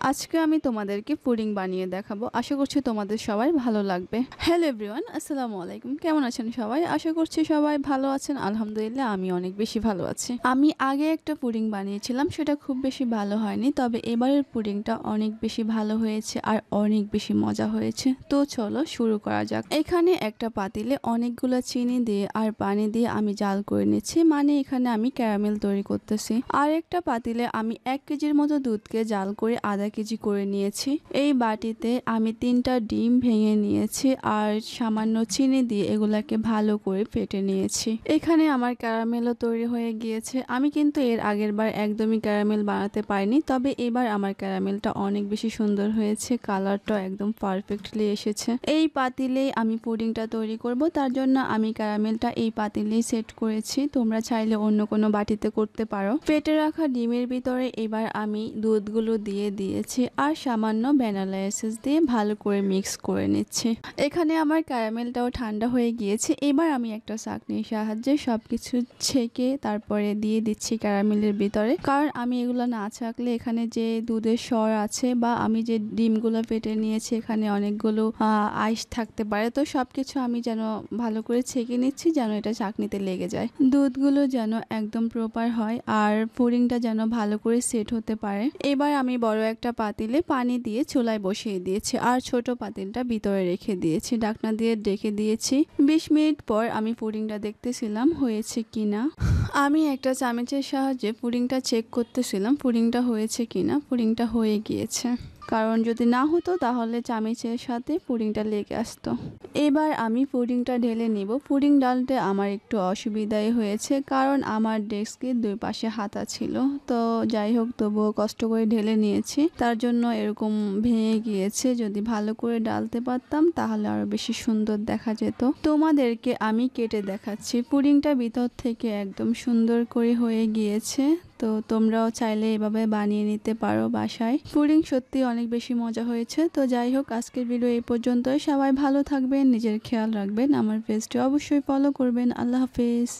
আজকে আমি তোমাদেরকে পুডিং বানিয়ে দেখাবো। আশা করছি তোমাদের সবাই ভালো লাগবে। হ্যালো এভরিওয়ান, আসসালামু আলাইকুম। কেমন আছেন সবাই? আশা করছি সবাই ভালো আছেন। আলহামদুলিল্লাহ আমি অনেক বেশি ভালো আছি। আমি আগে একটা পুডিং বানিয়েছিলাম, সেটা খুব বেশি ভালো হয়নি, তবে এবারের পুডিংটা অনেক বেশি ভালো হয়েছে আর অনেক বেশি মজা হয়েছে। তো চলো শুরু করা যাক। এখানে একটা পাতিলে অনেকগুলো চিনি দিয়ে আর পানি দিয়ে আমি জাল করে নিচ্ছি, মানে এখানে আমি ক্যারামেল তৈরি করতেছি। আর একটা পাতিলে আমি 1 কেজির মতো দুধকে জাল করে আধা কেজি করে নিয়েছি। এই বাটিতে আমি 3টা ডিম ভেঙে নিয়েছি আর সামান্য চিনি দিয়ে এগুলাকে ভালো করে ফেটে নিয়েছি। এখানে আমার ক্যারামেলও তৈরি হয়ে গিয়েছে। আমি কিন্তু এর আগের বার একদমই ক্যারামেল বানাতে পারিনি, তবে এবার আমার ক্যারামেলটা অনেক বেশি সুন্দর হয়েছে, কালারটা একদম পারফেক্টলি এসেছে। এই পাতিলেই আমি পুডিংটা তৈরি করব, তার জন্য আমি ক্যারামেলটা এই পাতিলেই সেট করেছি। তোমরা চাইলে অন্য কোনো বাটিতে করতে পারো। ফেটে রাখা ডিমের ভিতরে এবার আমি দুধগুলো দিয়ে দিয়েছি আর সামান্য ভ্যানিলা এসেন্স দিয়ে ভালো করে মিক্স করে নিচ্ছি। এখানে আমার ক্যারামেলটাও ঠান্ডা হয়ে গিয়েছে। এবার আমি একটা চাকনির সাহায্যে সবকিছু ছেঁকে তারপরে দিয়ে দিচ্ছি ক্যারামেলের ভিতরে, কারণ আমি এগুলো না ছাকলে এখানে যে দুধের স্বর আছে বা আমি যে ডিমগুলো ফেটে নিয়েছি এখানে অনেকগুলো আইস থাকতে পারে। তো সবকিছু আমি যেন ভালো করে ছেঁকে নিচ্ছি, যেন এটা চাকনিতে লেগে যায়। দুধগুলো যেন একদম প্রপার হয় আর পুডিংটা যেন ভালো করে সেট হতে পারে। এবার আমি বড় একটা পাতিলে পানি দিয়ে চুলায় বসিয়ে দিয়েছি আর ছোট পাতিলটা ভিতরে রেখে দিয়েছি, ঢাকনা দিয়ে ঢেকে দিয়েছি। 20 মিনিট পর আমি পুডিংটা দেখতেছিলাম হয়েছে কিনা। আমি একটা চামচের সাহায্যে পুডিংটা চেক করতেছিলাম পুডিংটা হয়েছে কিনা। পুডিংটা হয়ে গিয়েছে, কারণ যদি না হতো তাহলে চামচের সাথে পুডিংটা লেগে আসতো। এবার আমি পুডিংটা ঢেলে নিব। পুডিং ডালতে আমার একটু অসুবিধাই হয়েছে, কারণ আমার ডেস্কের 2 পাশে হাতা ছিল। তো যাই হোক, তবুও কষ্ট করে ঢেলে নিয়েছি, তার জন্য এরকম ভেঙে গিয়েছে। যদি ভালো করে ডালতে পারতাম তাহলে আরো বেশি সুন্দর দেখা যেত। তোমাদেরকে আমি কেটে দেখাচ্ছি। পুডিংটা ভিতর থেকে একদম সুন্দর করে হয়ে গিয়েছে। তো তোমরাও চাইলে এভাবে বানিয়ে নিতে পারো বাসায়। পুডিং সত্যি অনেক বেশি মজা হয়েছে। তো যাই হোক, আজকের ভিডিও এই পর্যন্তই। সবাই ভালো থাকবেন, নিজের খেয়াল রাখবেন, আমার পেজটি অবশ্যই ফলো করবেন। আল্লাহ হাফেজ।